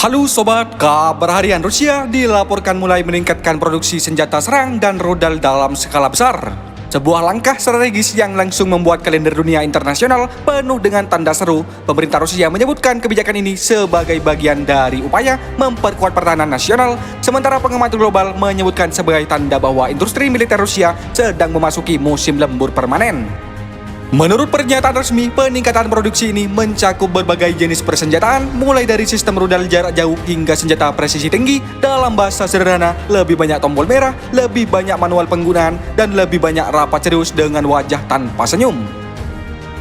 Halo sobat, kabar harian Rusia dilaporkan mulai meningkatkan produksi senjata serang dan rudal dalam skala besar. Sebuah langkah strategis yang langsung membuat kalender dunia internasional penuh dengan tanda seru. Pemerintah Rusia menyebutkan kebijakan ini sebagai bagian dari upaya memperkuat pertahanan nasional, sementara pengamat global menyebutkan sebagai tanda bahwa industri militer Rusia sedang memasuki musim lembur permanen. Menurut pernyataan resmi, peningkatan produksi ini mencakup berbagai jenis persenjataan, mulai dari sistem rudal jarak jauh hingga senjata presisi tinggi. Dalam bahasa sederhana, lebih banyak tombol merah, lebih banyak manual penggunaan, dan lebih banyak rapat serius dengan wajah tanpa senyum.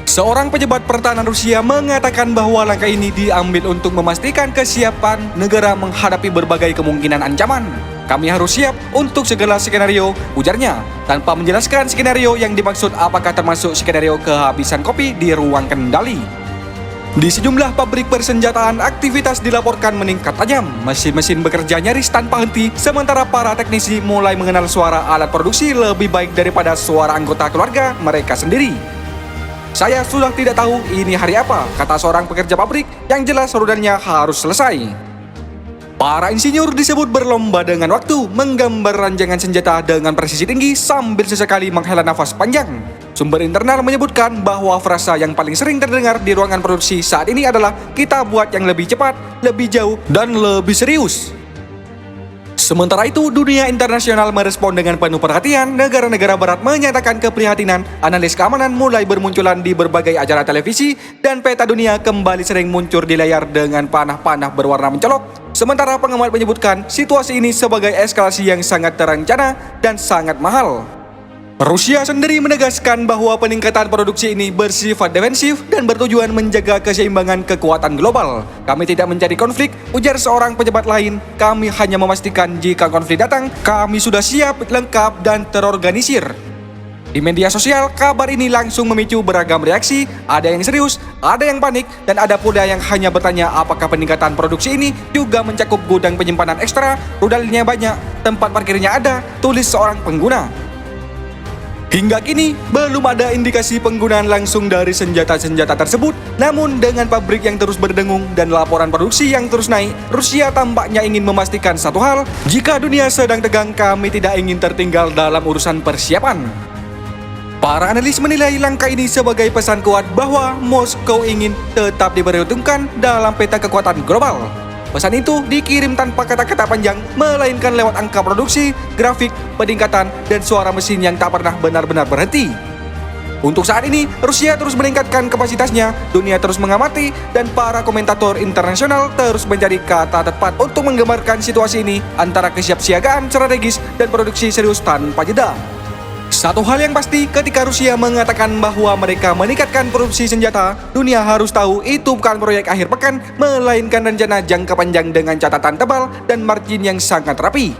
Seorang pejabat pertahanan Rusia mengatakan bahwa langkah ini diambil untuk memastikan kesiapan negara menghadapi berbagai kemungkinan ancaman. Kami harus siap untuk segala skenario, ujarnya, tanpa menjelaskan skenario yang dimaksud apakah termasuk skenario kehabisan kopi di ruang kendali. Di sejumlah pabrik persenjataan, aktivitas dilaporkan meningkat tajam. Mesin-mesin bekerja nyaris tanpa henti, sementara para teknisi mulai mengenal suara alat produksi lebih baik daripada suara anggota keluarga mereka sendiri. Saya sudah tidak tahu ini hari apa, kata seorang pekerja pabrik, yang jelas rudalnya harus selesai. Para insinyur disebut berlomba dengan waktu, menggambar ranjangan senjata dengan presisi tinggi sambil sesekali menghela nafas panjang. Sumber internal menyebutkan bahwa frasa yang paling sering terdengar di ruangan produksi saat ini adalah "kita buat yang lebih cepat, lebih jauh, dan lebih serius". Sementara itu, dunia internasional merespon dengan penuh perhatian. Negara-negara barat menyatakan keprihatinan. Analis keamanan mulai bermunculan di berbagai acara televisi, dan peta dunia kembali sering muncul di layar dengan panah-panah berwarna mencolok. Sementara pengamat menyebutkan situasi ini sebagai eskalasi yang sangat terencana dan sangat mahal. Rusia sendiri menegaskan bahwa peningkatan produksi ini bersifat defensif dan bertujuan menjaga keseimbangan kekuatan global. Kami tidak mencari konflik, ujar seorang pejabat lain. Kami hanya memastikan jika konflik datang, kami sudah siap, lengkap, dan terorganisir. Di media sosial, kabar ini langsung memicu beragam reaksi. Ada yang serius, ada yang panik, dan ada pula yang hanya bertanya apakah peningkatan produksi ini juga mencakup gudang penyimpanan ekstra, rudalnya banyak, tempat parkirnya ada, tulis seorang pengguna. Hingga kini, belum ada indikasi penggunaan langsung dari senjata-senjata tersebut. Namun dengan pabrik yang terus berdengung dan laporan produksi yang terus naik, Rusia tampaknya ingin memastikan satu hal: jika dunia sedang tegang, kami tidak ingin tertinggal dalam urusan persiapan. Para analis menilai langkah ini sebagai pesan kuat bahwa Moskow ingin tetap diperhitungkan dalam peta kekuatan global. Pesan itu dikirim tanpa kata-kata panjang, melainkan lewat angka produksi, grafik, peningkatan, dan suara mesin yang tak pernah benar-benar berhenti. Untuk saat ini, Rusia terus meningkatkan kapasitasnya, dunia terus mengamati, dan para komentator internasional terus mencari kata tepat untuk menggambarkan situasi ini antara kesiapsiagaan strategis dan produksi serius tanpa jeda. Satu hal yang pasti, ketika Rusia mengatakan bahwa mereka meningkatkan produksi senjata, dunia harus tahu itu bukan proyek akhir pekan, melainkan rencana jangka panjang dengan catatan tebal dan margin yang sangat rapi.